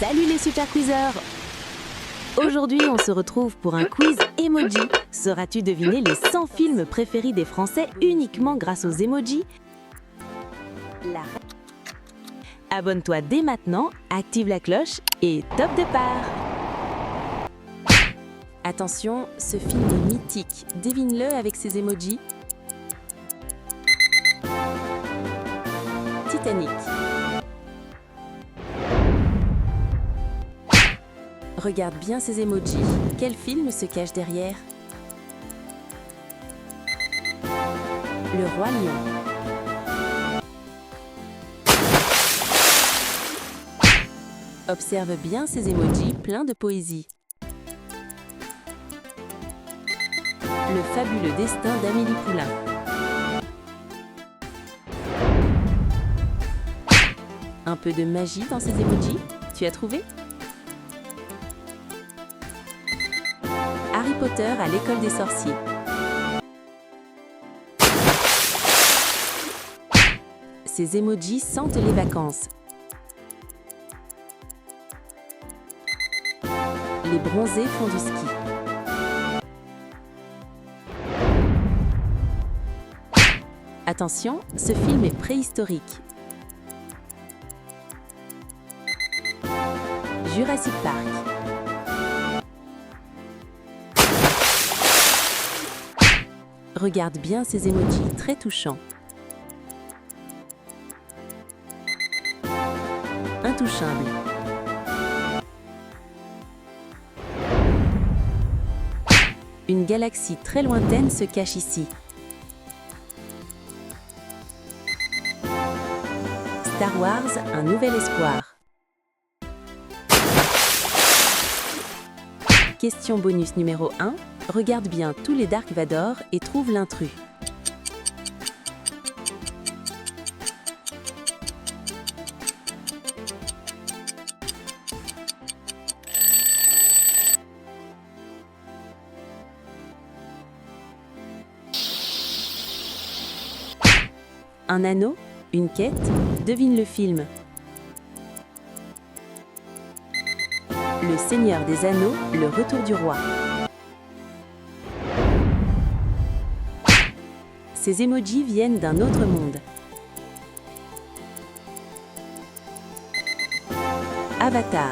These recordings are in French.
Salut les super quizzeurs! Aujourd'hui, on se retrouve pour un quiz emoji. Sauras-tu deviner les 100 films préférés des Français uniquement grâce aux emojis? Abonne-toi dès maintenant, active la cloche et top départ! Attention, ce film est mythique. Devine-le avec ses emojis. Titanic. Regarde bien ces emojis. Quel film se cache derrière? Le Roi Lion. Observe bien ces emojis pleins de poésie. Le fabuleux destin d'Amélie Poulain. Un peu de magie dans ces emojis? Tu as trouvé? Harry Potter à l'école des sorciers. Ces emojis sentent les vacances. Les bronzés font du ski. Attention, ce film est préhistorique. Jurassic Park. Regarde bien ces emojis très touchants. Intouchable. Une galaxie très lointaine se cache ici. Star Wars, un nouvel espoir. Question bonus numéro 1. Regarde bien tous les Dark Vador et trouve l'intrus. Un anneau? Une quête? Devine le film. Le Seigneur des Anneaux, le retour du roi. Ces emojis viennent d'un autre monde. Avatar.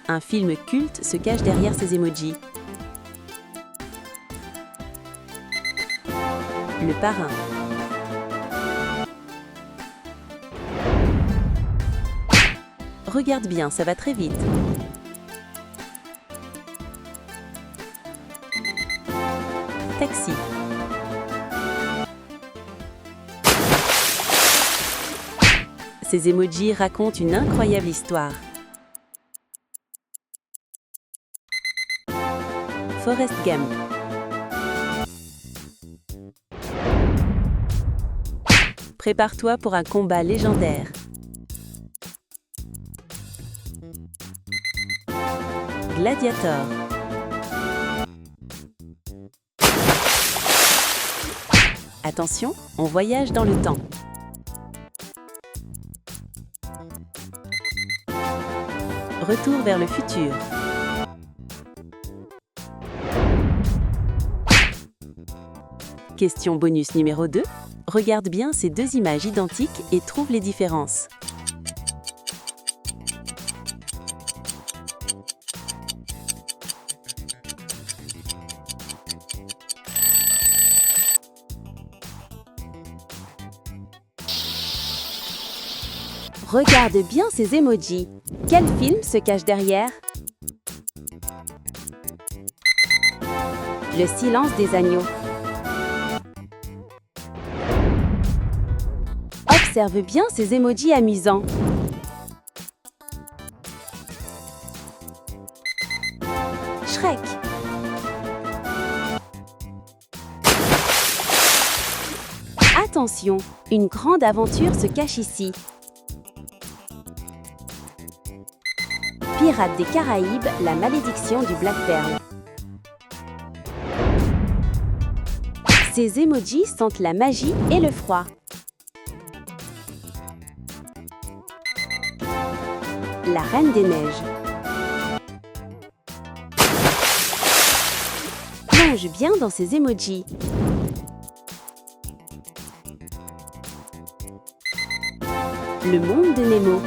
Un film culte se cache derrière ces emojis. Le Parrain. Regarde bien, ça va très vite. Taxi. Ces emojis racontent une incroyable histoire. Forrest Gump. Prépare-toi pour un combat légendaire. Gladiator. Attention, on voyage dans le temps. Retour vers le futur. Question bonus numéro 2. Regarde bien ces deux images identiques et trouve les différences. Regarde bien ces emojis. Quel film se cache derrière? Le silence des agneaux. Observe bien ces emojis amusants. Shrek. Attention, une grande aventure se cache ici. Pirates des Caraïbes, la malédiction du Black Pearl. Ces emojis sentent la magie et le froid. la Reine des Neiges. Plonge bien dans ces emojis. Le monde de Nemo.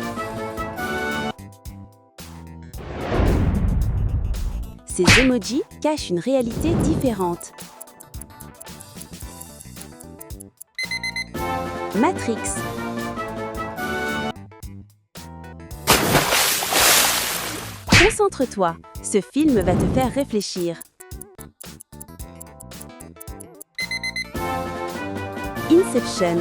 Ces emojis cachent une réalité différente. Matrix. Concentre-toi, ce film va te faire réfléchir. Inception.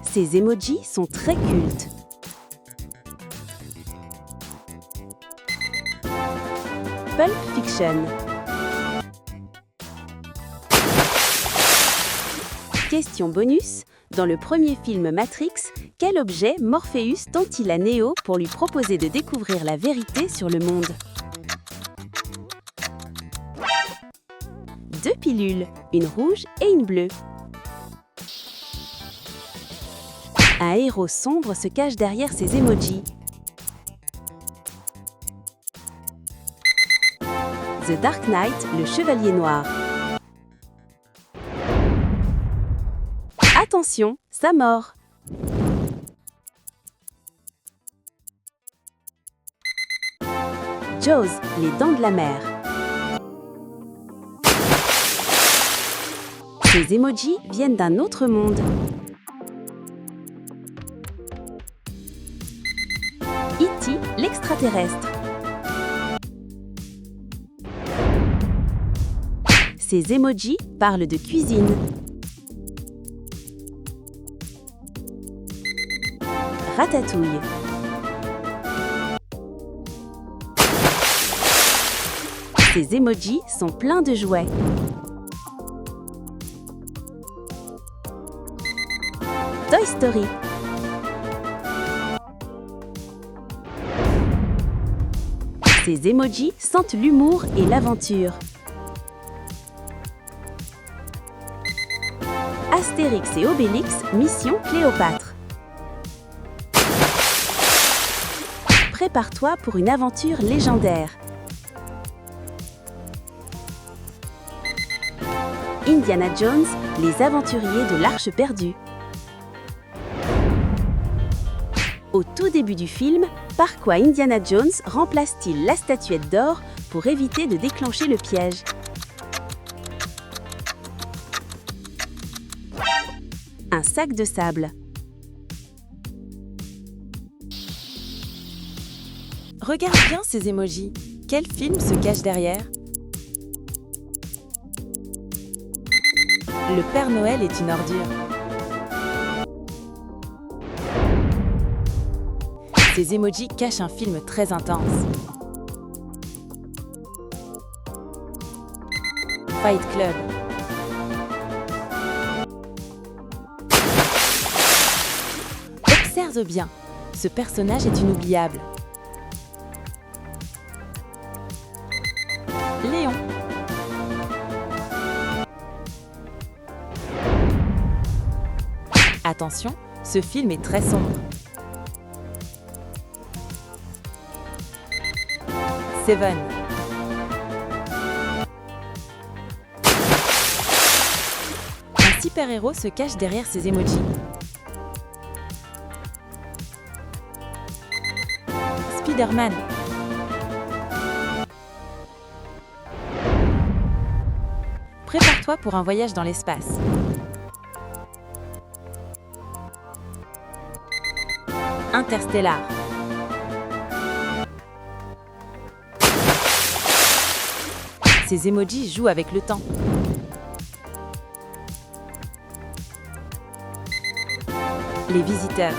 Ces emojis sont très cultes. Pulp Fiction. Question bonus. Dans le premier film Matrix, quel objet Morpheus tend-il à Neo pour lui proposer de découvrir la vérité sur le monde? 2 pilules, une rouge et une bleue. Un héros sombre se cache derrière ces emojis. The Dark Knight, le chevalier noir. Attention, ça mord. Jaws, les dents de la mer. Ces emojis viennent d'un autre monde. E.T., l'extraterrestre. Ces emojis parlent de cuisine. Ratatouille. Ces emojis sont pleins de jouets. Toy Story. Ces emojis sentent l'humour et l'aventure. Astérix et Obélix, mission Cléopâtre. Prépare-toi pour une aventure légendaire. Indiana Jones, les aventuriers de l'Arche perdue. Au tout début du film, par quoi Indiana Jones remplace-t-il la statuette d'or pour éviter de déclencher le piège? Un sac de sable. Regarde bien ces emojis. Quel film se cache derrière? Le Père Noël est une ordure. Ces emojis cachent un film très intense. Fight Club. Observe bien, ce personnage est inoubliable. Léon. Attention, ce film est très sombre. Seven. Un super-héros se cache derrière ces emojis. Spider-Man. Prépare-toi pour un voyage dans l'espace. Interstellar. Ces emojis jouent avec le temps. Les visiteurs.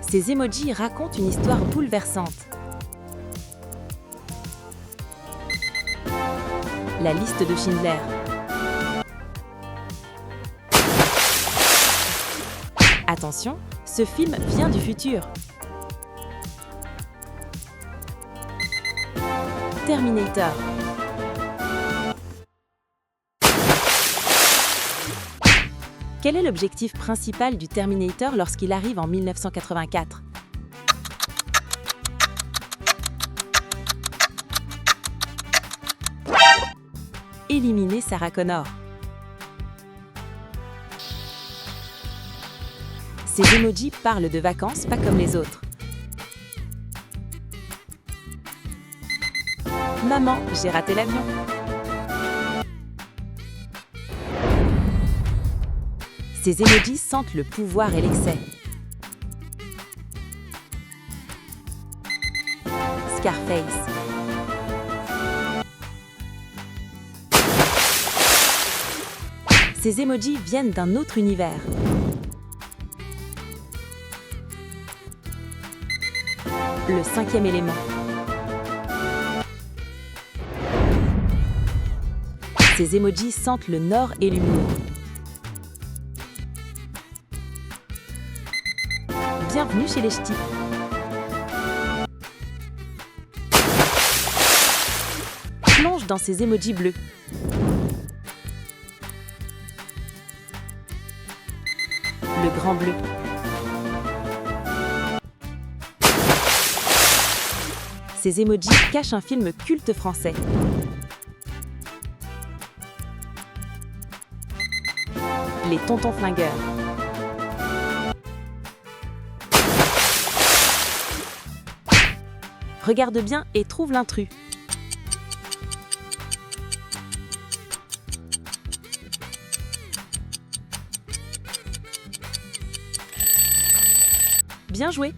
Ces emojis racontent une histoire bouleversante. La liste de Schindler. Attention, ce film vient du futur. Terminator. Quel est l'objectif principal du Terminator lorsqu'il arrive en 1984? Éliminer Sarah Connor. Ces emojis parlent de vacances pas comme les autres. Maman, j'ai raté l'avion. Ces emojis sentent le pouvoir et l'excès. Scarface. Ces emojis viennent d'un autre univers. Le cinquième élément. Ces emojis sentent le nord et l'humour. Bienvenue chez les ch'tis. Plonge dans ces emojis bleus. Le grand bleu. Ces emojis cachent un film culte français. Les tontons flingueurs. Regarde bien et trouve l'intrus. Bien joué!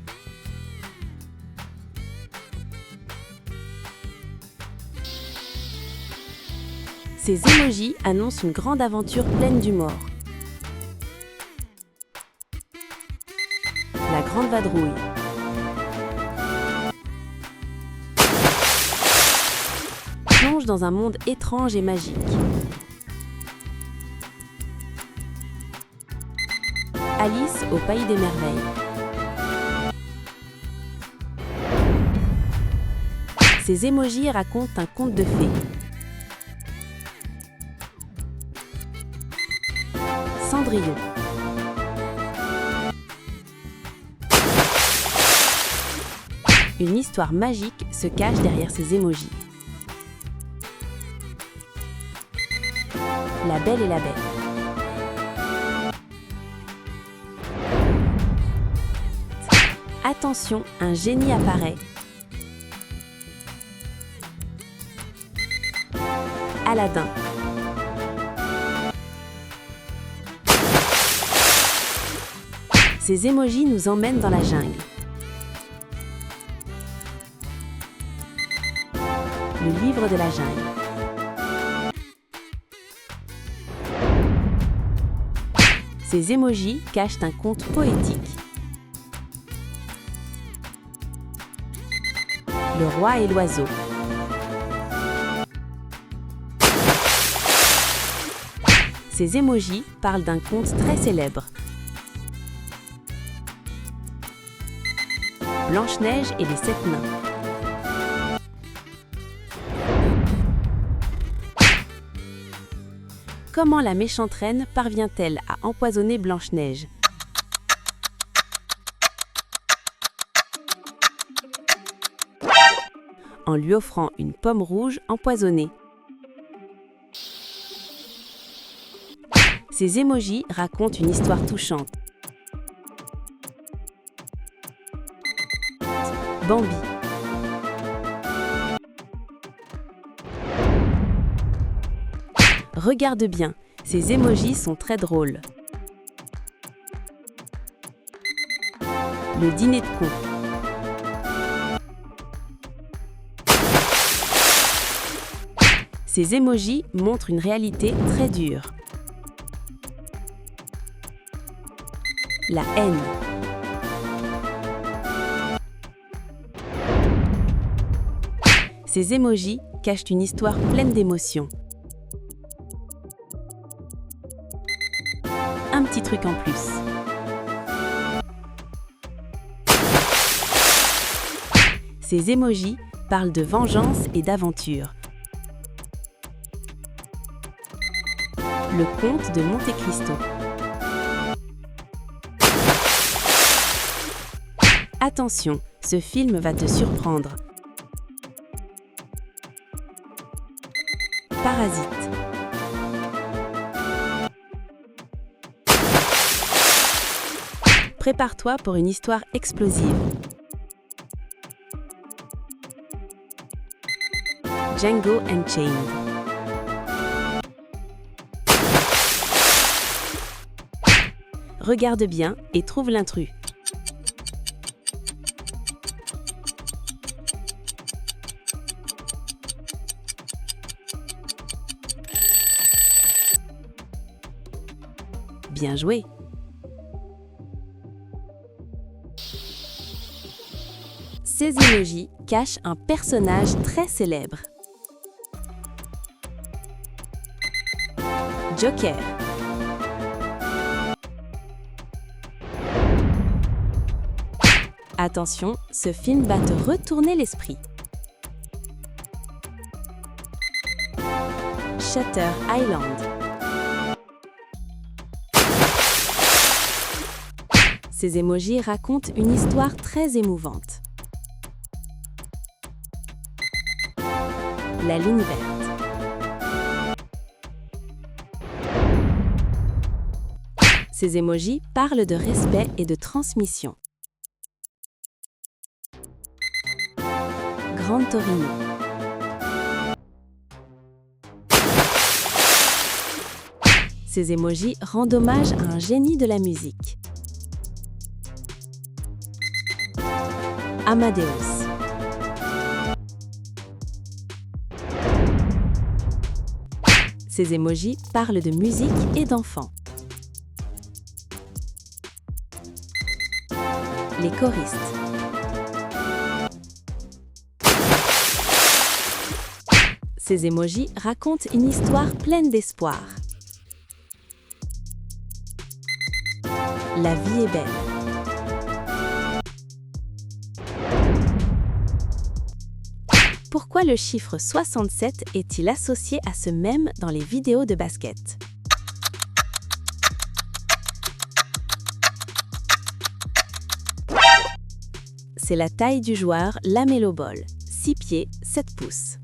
Ces emojis annoncent une grande aventure pleine d'humour. La grande vadrouille. Plonge dans un monde étrange et magique. Alice au pays des merveilles. Ces emojis racontent un conte de fées. Cendrillon. Une histoire magique se cache derrière ces emojis. La Belle et la Bête. Attention, un génie apparaît. Aladdin. Ces emojis nous emmènent dans la jungle. Le livre de la jungle. Ces emojis cachent un conte poétique. Le roi et l'oiseau. Ces emojis parlent d'un conte très célèbre. Blanche-Neige et les 7 nains. Comment la méchante reine parvient-elle à empoisonner Blanche-Neige? En lui offrant une pomme rouge empoisonnée. Ces emojis racontent une histoire touchante. Bambi. Regarde bien, ces emojis sont très drôles. Le dîner de con. Ces emojis montrent une réalité très dure. La haine. Ces emojis cachent une histoire pleine d'émotions. Un petit truc en plus. Ces emojis parlent de vengeance et d'aventure. Le comte de Monte Cristo. Attention, ce film va te surprendre. Parasite. Prépare-toi pour une histoire explosive. Django Unchained. Regarde bien et trouve l'intrus. Bien joué! Ces emojis cachent un personnage très célèbre. Joker. Attention, ce film va te retourner l'esprit. Shutter Island. Ces emojis racontent une histoire très émouvante. La ligne verte. Ces emojis parlent de respect et de transmission. Gran Torino. Ces emojis rendent hommage à un génie de la musique. Amadeus. Ces emojis parlent de musique et d'enfants. Les choristes. Ces emojis racontent une histoire pleine d'espoir. La vie est belle. Pourquoi le chiffre 67 est-il associé à ce mème dans les vidéos de basket? C'est la taille du joueur LaMelo Ball, 6 pieds, 7 pouces.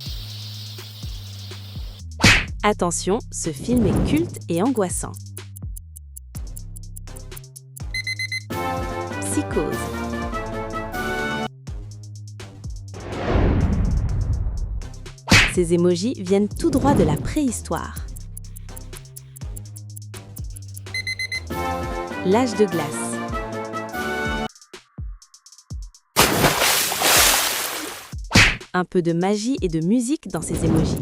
Attention, ce film est culte et angoissant. Psychose. Ces emojis viennent tout droit de la préhistoire. L'âge de glace. Un peu de magie et de musique dans ces emojis.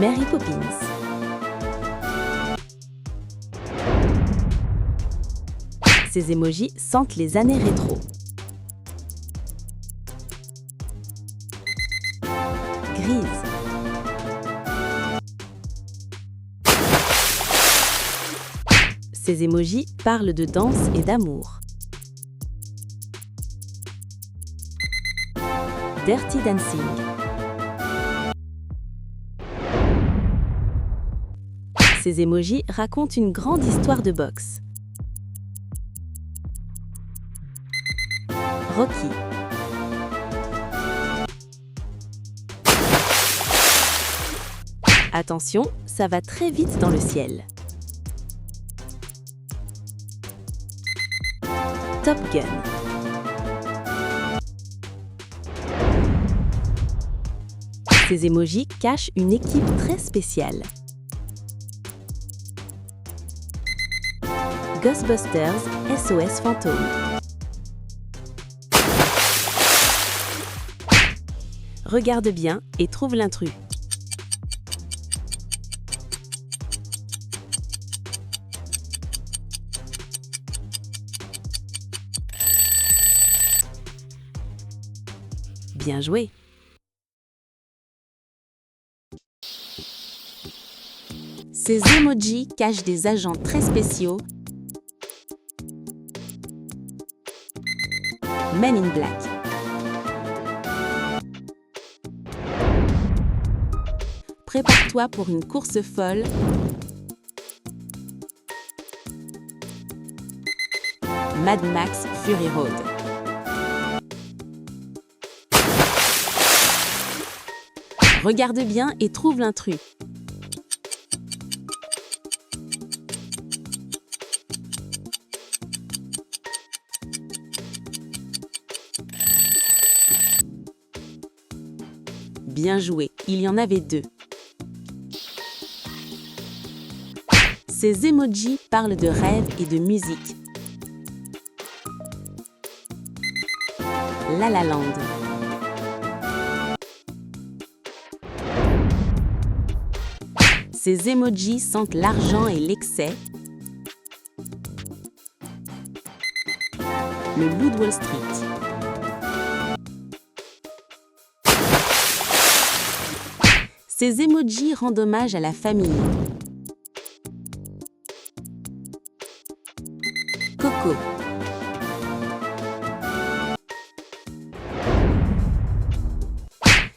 Mary Poppins. Ces emojis sentent les années rétro. Grise. Ces emojis parlent de danse et d'amour. Dirty Dancing. Ces emojis racontent une grande histoire de boxe. Rocky. Attention, ça va très vite dans le ciel. Top Gun. Ces emojis cachent une équipe très spéciale. Ghostbusters SOS Fantôme. Regarde bien et trouve l'intrus. Bien joué! Ces emojis cachent des agents très spéciaux. Men in Black. Prépare-toi pour une course folle. Mad Max Fury Road. Regarde bien et trouve l'intrus. Bien joué, il y en avait 2. Ces emojis parlent de rêve et de musique. La La Land. Ces emojis sentent l'argent et l'excès. Le Loup de Wall Street. Ces emojis rendent hommage à la famille. Coco.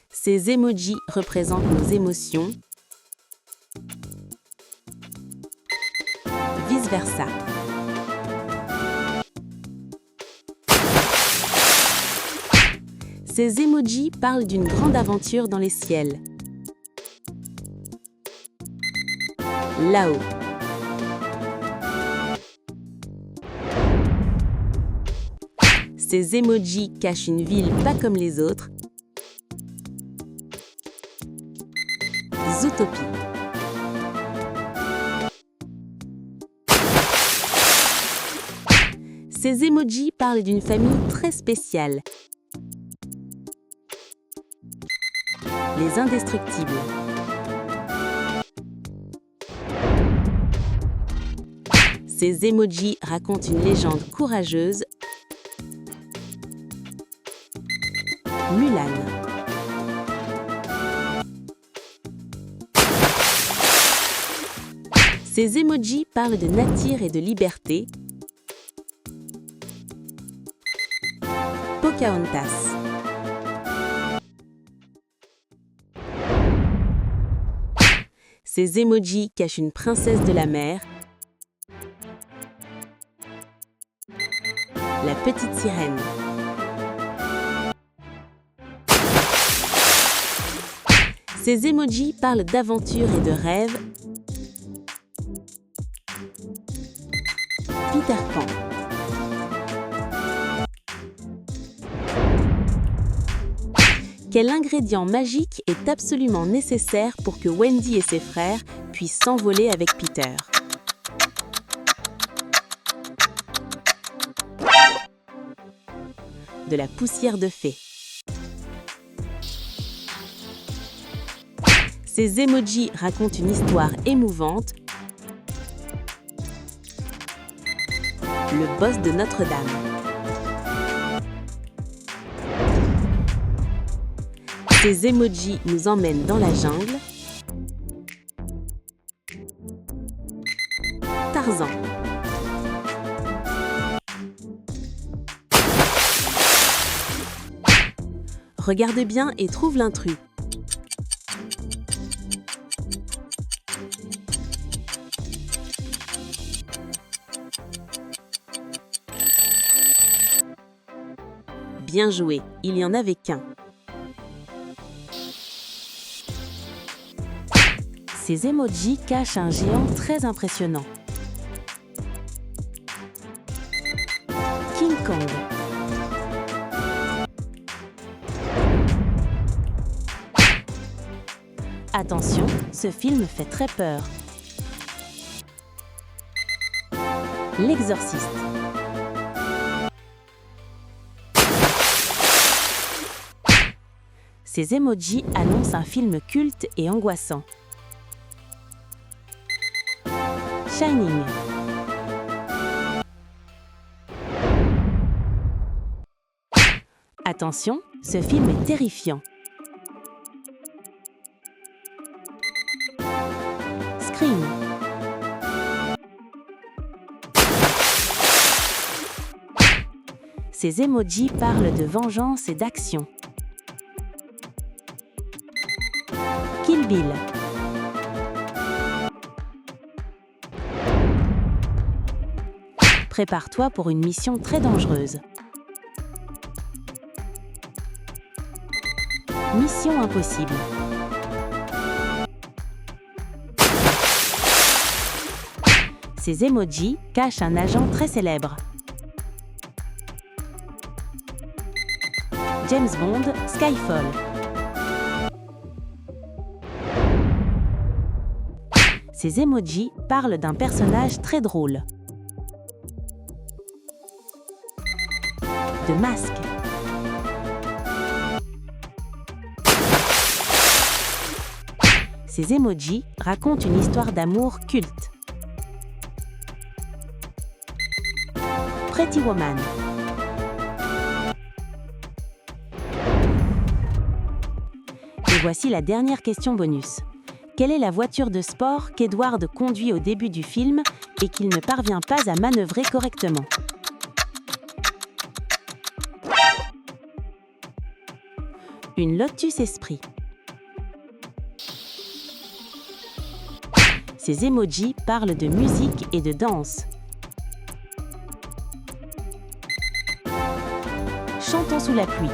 Ces emojis représentent nos émotions. Vice versa. Ces emojis parlent d'une grande aventure dans les ciels. Là-haut. Ces emojis cachent une ville pas comme les autres. Zootopie. Ces emojis parlent d'une famille très spéciale. Les indestructibles. Ces emojis racontent une légende courageuse. Mulan. Ces emojis parlent de nature et de liberté. Pocahontas. Ces emojis cachent une princesse de la mer. La petite sirène. Ces emojis parlent d'aventure et de rêve. Peter Pan. Quel ingrédient magique est absolument nécessaire pour que Wendy et ses frères puissent s'envoler avec Peter? De la poussière de fée. Ces emojis racontent une histoire émouvante. Le boss de Notre-Dame. Ces emojis nous emmènent dans la jungle. Tarzan. Regarde bien et trouve l'intrus. Bien joué, il n'y en avait qu'un. Ces emojis cachent un géant très impressionnant. King Kong. Attention, ce film fait très peur. L'Exorciste. Ces emojis annoncent un film culte et angoissant. Shining. Attention, ce film est terrifiant. Scream. Ces emojis parlent de vengeance et d'action. Kill Bill. Prépare-toi pour une mission très dangereuse. Mission impossible. Ces emojis cachent un agent très célèbre. James Bond, Skyfall. Ces emojis parlent d'un personnage très drôle. De Masque. Ces emojis racontent une histoire d'amour culte. Pretty Woman. Et voici la dernière question bonus. Quelle est la voiture de sport qu'Edward conduit au début du film et qu'il ne parvient pas à manœuvrer correctement? Une Lotus Esprit. Ces emojis parlent de musique et de danse. Chantons sous la pluie.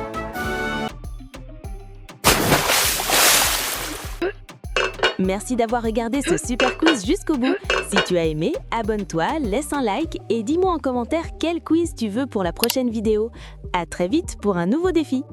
Merci d'avoir regardé ce super quiz jusqu'au bout. Si tu as aimé, abonne-toi, laisse un like et dis-moi en commentaire quel quiz tu veux pour la prochaine vidéo. À très vite pour un nouveau défi.